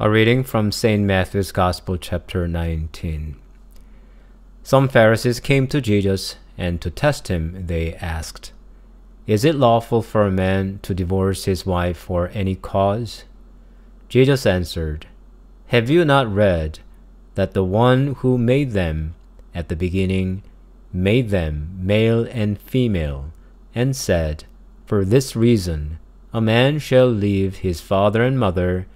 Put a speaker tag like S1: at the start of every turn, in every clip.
S1: A reading from St. Matthew's Gospel, chapter 19. Some Pharisees came to Jesus, and to test him, they asked, "Is it lawful for a man to divorce his wife for any cause?" Jesus answered, "Have you not read that the one who made them at the beginning made them male and female, and said, 'For this reason a man shall leave his father and mother,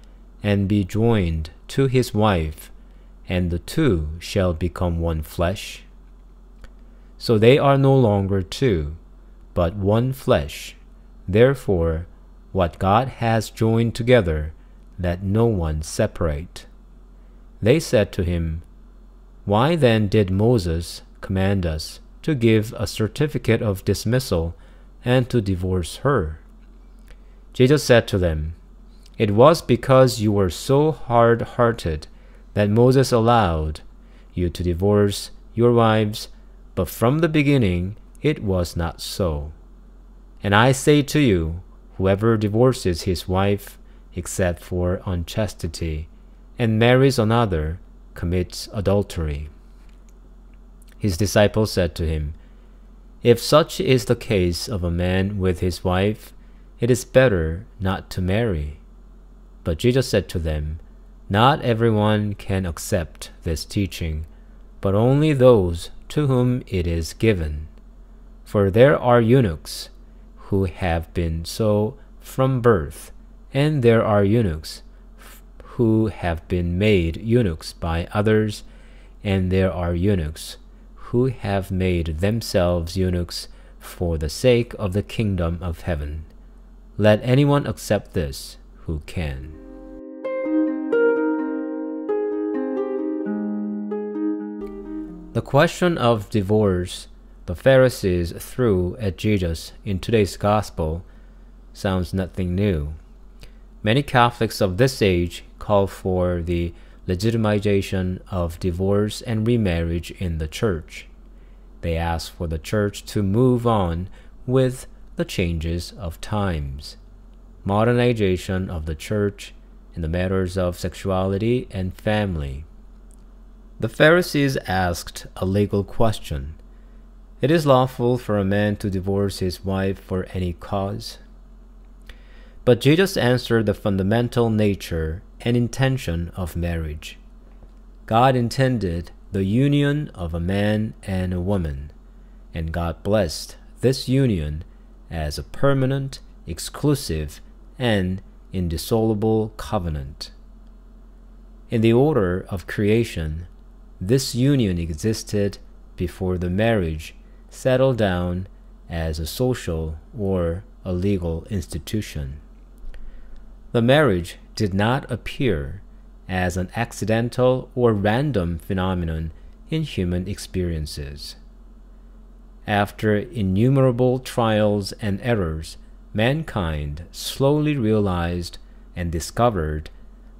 S1: and be joined to his wife, and the two shall become one flesh'? So they are no longer two, but one flesh. Therefore, what God has joined together, let no one separate." They said to him, "Why then did Moses command us to give a certificate of dismissal and to divorce her?" Jesus said to them, "It was because you were so hard-hearted that Moses allowed you to divorce your wives, but from the beginning it was not so. And I say to you, whoever divorces his wife, except for unchastity, and marries another, commits adultery." His disciples said to him, "If such is the case of a man with his wife, it is better not to marry." But Jesus said to them, "Not everyone can accept this teaching, but only those to whom it is given. For there are eunuchs who have been so from birth, and there are eunuchs who have been made eunuchs by others, and there are eunuchs who have made themselves eunuchs for the sake of the kingdom of heaven. Let anyone accept this who can." The question of divorce the Pharisees threw at Jesus in today's gospel sounds nothing new. Many Catholics of this age call for the legitimization of divorce and remarriage in the Church. They ask for the Church to move on with the changes of times, modernization of the Church in the matters of sexuality and family. The Pharisees asked a legal question. It is lawful for a man to divorce his wife for any cause. But Jesus answered the fundamental nature and intention of marriage. God intended the union of a man and a woman, and God blessed this union as a permanent, exclusive, and indissoluble covenant. In the order of creation, this union existed before the marriage settled down as a social or a legal institution. The marriage did not appear as an accidental or random phenomenon in human experiences. After innumerable trials and errors, mankind slowly realized and discovered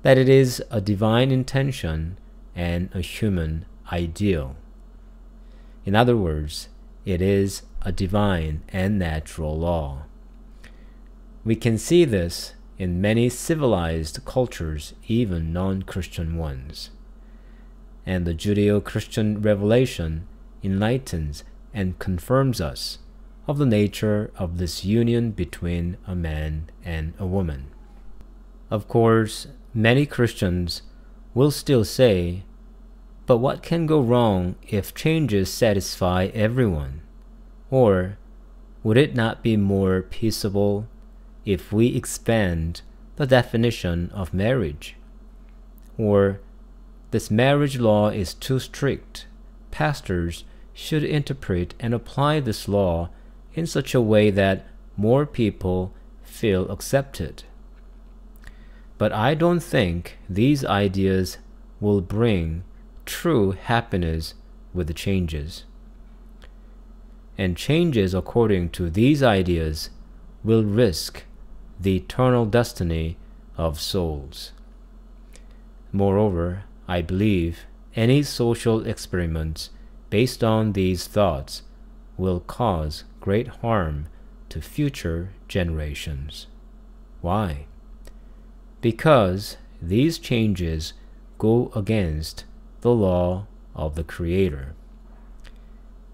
S1: that it is a divine intention and a human ideal. In other words, it is a divine and natural law. We can see this in many civilized cultures, even non-Christian ones. And the Judeo-Christian revelation enlightens and confirms us of the nature of this union between a man and a woman. Of course, many Christians will still say, "But what can go wrong if changes satisfy everyone? Or would it not be more peaceable if we expand the definition of marriage? Or this marriage law is too strict. Pastors should interpret and apply this law in such a way that more people feel accepted." But I don't think these ideas will bring true happiness with the changes. And changes according to these ideas will risk the eternal destiny of souls. Moreover, I believe any social experiments based on these thoughts will cause great harm to future generations. Why? Because these changes go against the law of the Creator.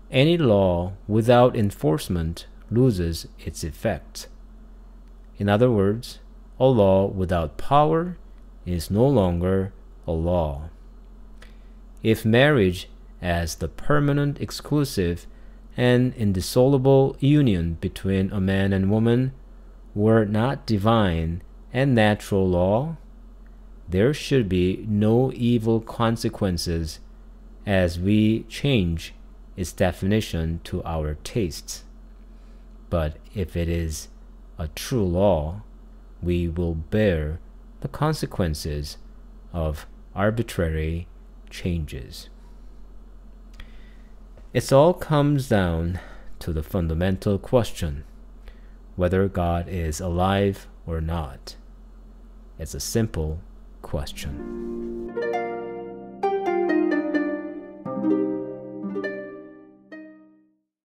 S1: Any law without enforcement loses its effect. In other words, a law without power is no longer a law. If marriage, as the permanent, exclusive, and indissoluble union between a man and woman, were not divine and natural law, there should be no evil consequences as we change its definition to our tastes. But if it is a true law, we will bear the consequences of arbitrary changes. It all comes down to the fundamental question, whether God is alive or not. It's a simple question.